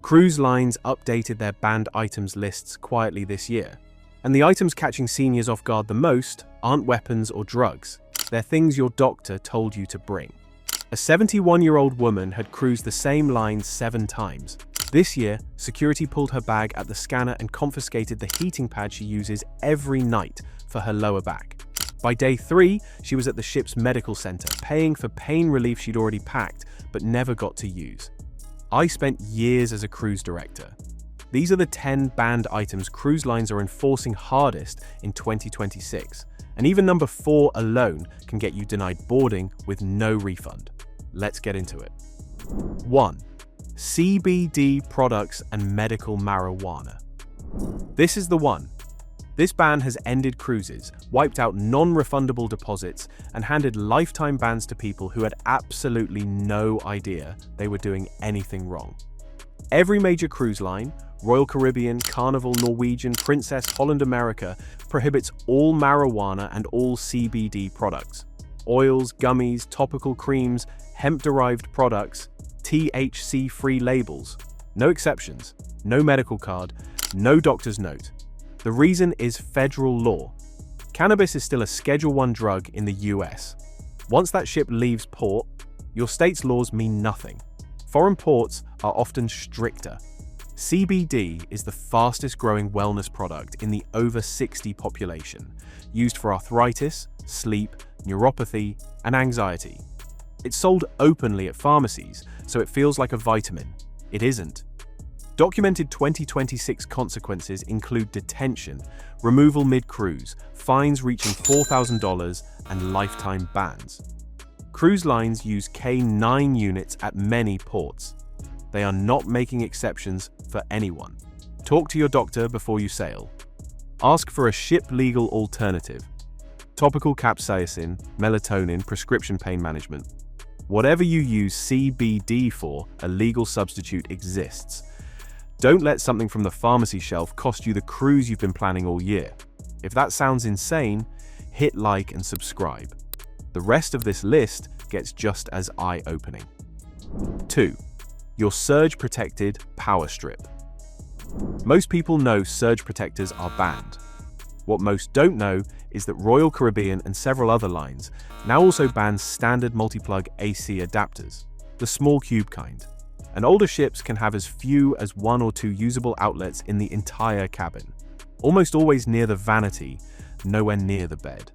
Cruise lines updated their banned items lists quietly this year. And the items catching seniors off guard the most aren't weapons or drugs. They're things your doctor told you to bring. A 71-year-old woman had cruised the same line 7 times. This year, security pulled her bag at the scanner and confiscated the heating pad she uses every night for her lower back. By day 3, she was at the ship's medical center, paying for pain relief she'd already packed but never got to use. I spent years as a cruise director. These are the 10 banned items cruise lines are enforcing hardest in 2026, and even number 4 alone can get you denied boarding with no refund. Let's get into it. 1. CBD products and medical marijuana. This is the one. This ban has ended cruises, wiped out non-refundable deposits, and handed lifetime bans to people who had absolutely no idea they were doing anything wrong. Every major cruise line, Royal Caribbean, Carnival, Norwegian, Princess, Holland America, prohibits all marijuana and all CBD products. Oils, gummies, topical creams, hemp-derived products, THC-free labels. No exceptions, no medical card, no doctor's note. The reason is federal law. Cannabis is still a Schedule I drug in the US. Once that ship leaves port, your state's laws mean nothing. Foreign ports are often stricter. CBD is the fastest growing wellness product in the over 60 population, used for arthritis, sleep, neuropathy, and anxiety. It's sold openly at pharmacies, so it feels like a vitamin. It isn't. Documented 2026 consequences include detention, removal mid-cruise, fines reaching $4,000, and lifetime bans. Cruise lines use K9 units at many ports. They are not making exceptions for anyone. Talk to your doctor before you sail. Ask for a ship-legal alternative. Topical capsaicin, melatonin, prescription pain management. Whatever you use CBD for, a legal substitute exists. Don't let something from the pharmacy shelf cost you the cruise you've been planning all year. If that sounds insane, hit like and subscribe. The rest of this list gets just as eye-opening. 2. Your surge-protected power strip. Most people know surge protectors are banned. What most don't know is that Royal Caribbean and several other lines now also ban standard multi-plug AC adapters, the small cube kind. And older ships can have as few as 1 or 2 usable outlets in the entire cabin, almost always near the vanity, nowhere near the bed.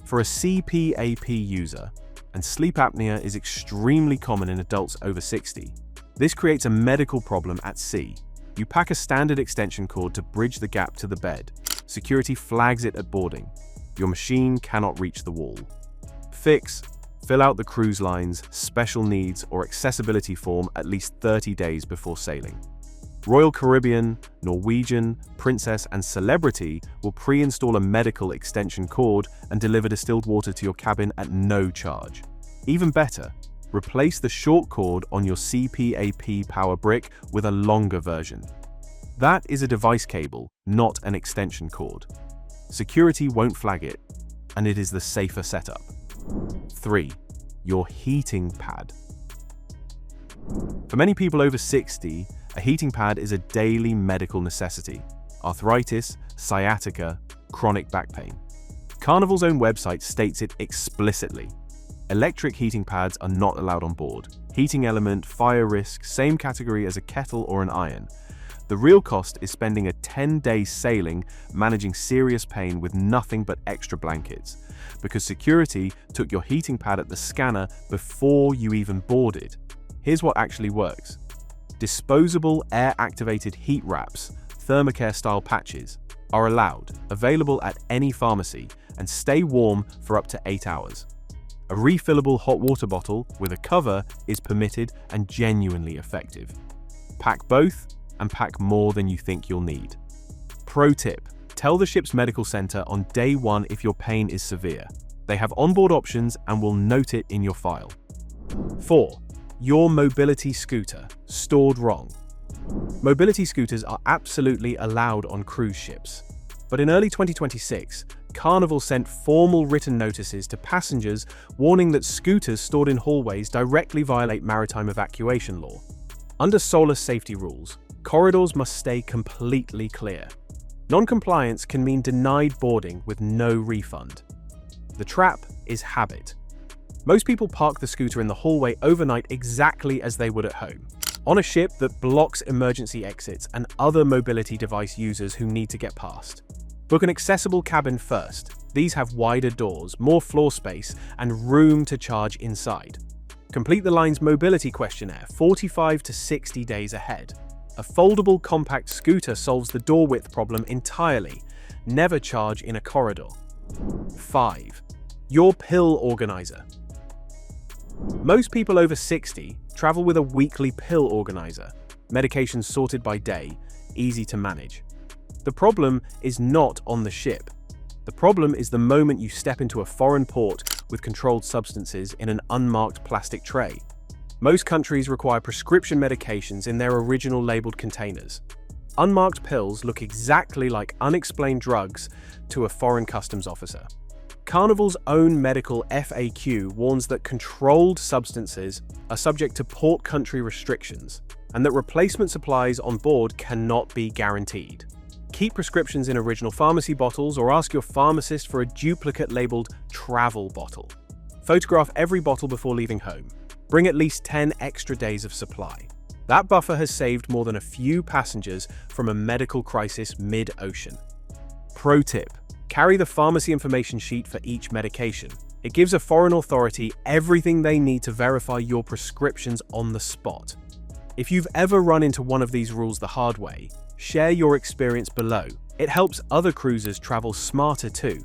For a CPAP user, and sleep apnea is extremely common in adults over 60, this creates a medical problem at sea. You pack a standard extension cord to bridge the gap to the bed. Security flags it at boarding. Your machine cannot reach the wall. Fix: fill out the cruise line's special needs or accessibility form at least 30 days before sailing. Royal Caribbean, Norwegian, Princess, and Celebrity will pre-install a medical extension cord and deliver distilled water to your cabin at no charge. Even better, replace the short cord on your CPAP power brick with a longer version. That is a device cable, not an extension cord. Security won't flag it, and it is the safer setup. 3. Your heating pad. For many people over 60, a heating pad is a daily medical necessity. Arthritis, sciatica, chronic back pain. Carnival's own website states it explicitly. Electric heating pads are not allowed on board. Heating element, fire risk, same category as a kettle or an iron. The real cost is spending a 10-day sailing managing serious pain with nothing but extra blankets, because security took your heating pad at the scanner before you even boarded. Here's what actually works. Disposable air-activated heat wraps, thermocare-style patches, are allowed, available at any pharmacy, and stay warm for up to 8 hours. A refillable hot water bottle with a cover is permitted and genuinely effective. Pack both, and pack more than you think you'll need. Pro tip: tell the ship's medical center on day 1 if your pain is severe. They have onboard options and will note it in your file. 4. Your mobility scooter, stored wrong. Mobility scooters are absolutely allowed on cruise ships. But in early 2026, Carnival sent formal written notices to passengers warning that scooters stored in hallways directly violate maritime evacuation law. Under SOLAS safety rules, corridors must stay completely clear. Non-compliance can mean denied boarding with no refund. The trap is habit. Most people park the scooter in the hallway overnight exactly as they would at home, on a ship that blocks emergency exits and other mobility device users who need to get past. Book an accessible cabin first. These have wider doors, more floor space, and room to charge inside. Complete the line's mobility questionnaire 45 to 60 days ahead. A foldable compact scooter solves the door width problem entirely. Never charge in a corridor. 5. Your pill organizer. Most people over 60 travel with a weekly pill organizer, medications sorted by day, easy to manage. The problem is not on the ship. The problem is the moment you step into a foreign port with controlled substances in an unmarked plastic tray. Most countries require prescription medications in their original labeled containers. Unmarked pills look exactly like unexplained drugs to a foreign customs officer. Carnival's own medical FAQ warns that controlled substances are subject to port country restrictions and that replacement supplies on board cannot be guaranteed. Keep prescriptions in original pharmacy bottles or ask your pharmacist for a duplicate labeled travel bottle. Photograph every bottle before leaving home. Bring at least 10 extra days of supply. That buffer has saved more than a few passengers from a medical crisis mid-ocean. Pro tip: carry the pharmacy information sheet for each medication. It gives a foreign authority everything they need to verify your prescriptions on the spot. If you've ever run into one of these rules the hard way, share your experience below. It helps other cruisers travel smarter too.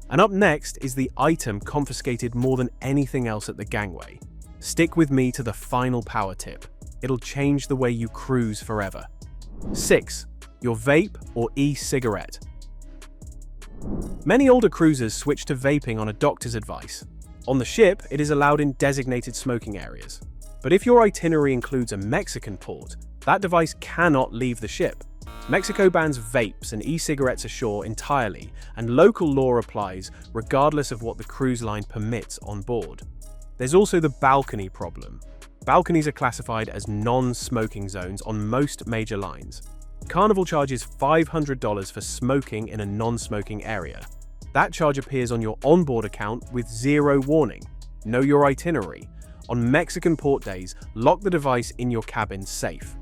And up next is the item confiscated more than anything else at the gangway. Stick with me to the final power tip. It'll change the way you cruise forever. 6. Your vape or e-cigarette. Many older cruisers switch to vaping on a doctor's advice. On the ship, it is allowed in designated smoking areas. But if your itinerary includes a Mexican port, that device cannot leave the ship. Mexico bans vapes and e-cigarettes ashore entirely, and local law applies regardless of what the cruise line permits on board. There's also the balcony problem. Balconies are classified as non-smoking zones on most major lines. Carnival charges $500 for smoking in a non-smoking area. That charge appears on your onboard account with zero warning. Know your itinerary. On Mexican port days, lock the device in your cabin safe.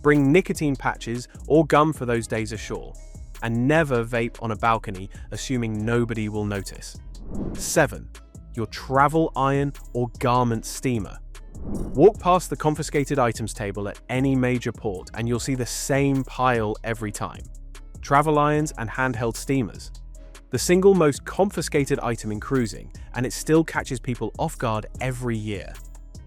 Bring nicotine patches or gum for those days ashore. And never vape on a balcony, assuming nobody will notice. 7. Your travel iron or garment steamer. Walk past the confiscated items table at any major port and you'll see the same pile every time. Travel irons and handheld steamers. The single most confiscated item in cruising, and it still catches people off guard every year.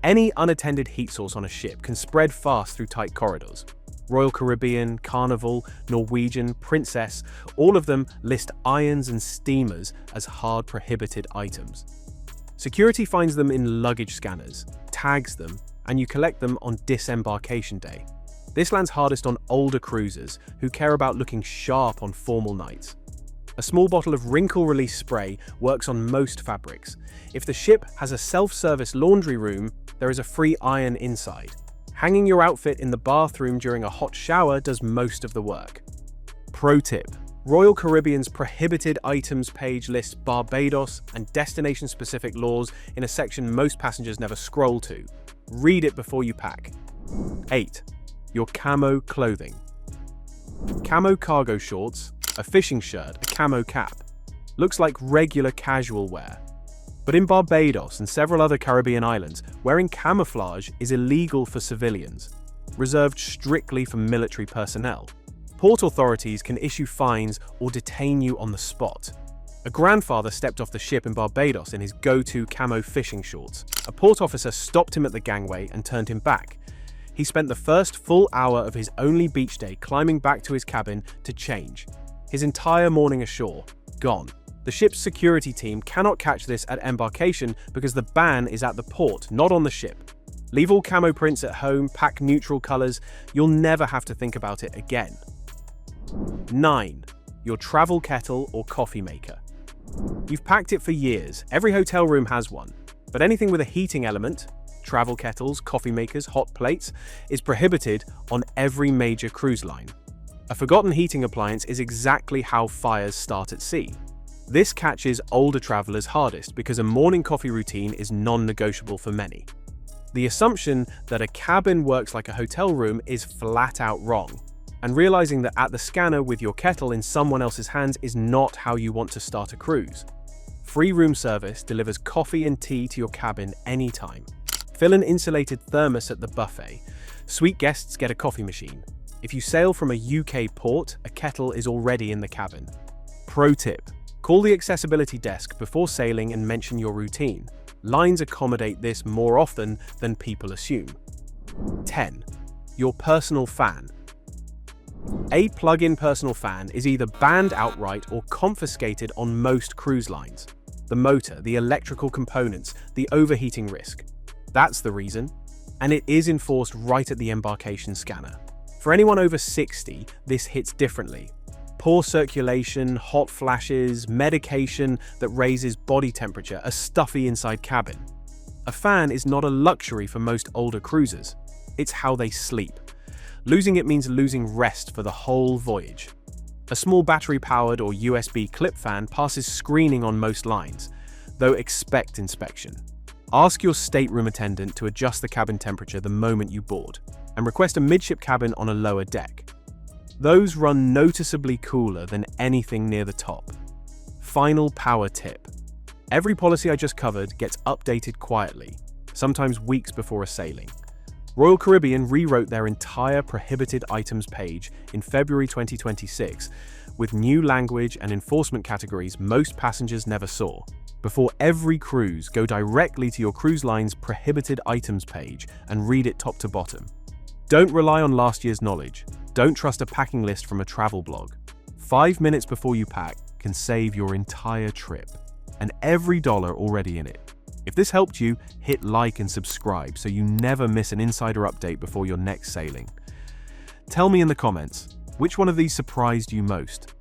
Any unattended heat source on a ship can spread fast through tight corridors. Royal Caribbean, Carnival, Norwegian, Princess, all of them list irons and steamers as hard prohibited items. Security finds them in luggage scanners, tags them, and you collect them on disembarkation day. This lands hardest on older cruisers who care about looking sharp on formal nights. A small bottle of wrinkle-release spray works on most fabrics. If the ship has a self-service laundry room, there is a free iron inside. Hanging your outfit in the bathroom during a hot shower does most of the work. Pro tip: Royal Caribbean's prohibited items page lists Barbados and destination-specific laws in a section most passengers never scroll to. Read it before you pack. 8. Your camo clothing. Camo cargo shorts, a fishing shirt, a camo cap. Looks like regular casual wear. But in Barbados and several other Caribbean islands, wearing camouflage is illegal for civilians, reserved strictly for military personnel. Port authorities can issue fines or detain you on the spot. A grandfather stepped off the ship in Barbados in his go-to camo fishing shorts. A port officer stopped him at the gangway and turned him back. He spent the first full hour of his only beach day climbing back to his cabin to change. His entire morning ashore, gone. The ship's security team cannot catch this at embarkation because the ban is at the port, not on the ship. Leave all camo prints at home, pack neutral colors. You'll never have to think about it again. 9. Your travel kettle or coffee maker. You've packed it for years. Every hotel room has one. But anything with a heating element, travel kettles, coffee makers, hot plates, is prohibited on every major cruise line. A forgotten heating appliance is exactly how fires start at sea. This catches older travelers hardest because a morning coffee routine is non-negotiable for many. The assumption that a cabin works like a hotel room is flat out wrong, and realizing that at the scanner with your kettle in someone else's hands is not how you want to start a cruise. Free room service delivers coffee and tea to your cabin anytime. Fill an insulated thermos at the buffet. Suite guests get a coffee machine. If you sail from a UK port, a kettle is already in the cabin. Pro tip: call the accessibility desk before sailing and mention your routine. Lines accommodate this more often than people assume. 10. Your personal fan. A plug-in personal fan is either banned outright or confiscated on most cruise lines. The motor, the electrical components, the overheating risk. That's the reason. And it is enforced right at the embarkation scanner. For anyone over 60, this hits differently. Poor circulation, hot flashes, medication that raises body temperature, a stuffy inside cabin. A fan is not a luxury for most older cruisers. It's how they sleep. Losing it means losing rest for the whole voyage. A small battery-powered or USB clip fan passes screening on most lines, though expect inspection. Ask your stateroom attendant to adjust the cabin temperature the moment you board, and request a midship cabin on a lower deck. Those run noticeably cooler than anything near the top. Final power tip. Every policy I just covered gets updated quietly, sometimes weeks before a sailing. Royal Caribbean rewrote their entire prohibited items page in February 2026 with new language and enforcement categories most passengers never saw. Before every cruise, go directly to your cruise line's prohibited items page and read it top to bottom. Don't rely on last year's knowledge. Don't trust a packing list from a travel blog. 5 minutes before you pack can save your entire trip, and every dollar already in it. If this helped you, hit like and subscribe so you never miss an insider update before your next sailing. Tell me in the comments, which one of these surprised you most?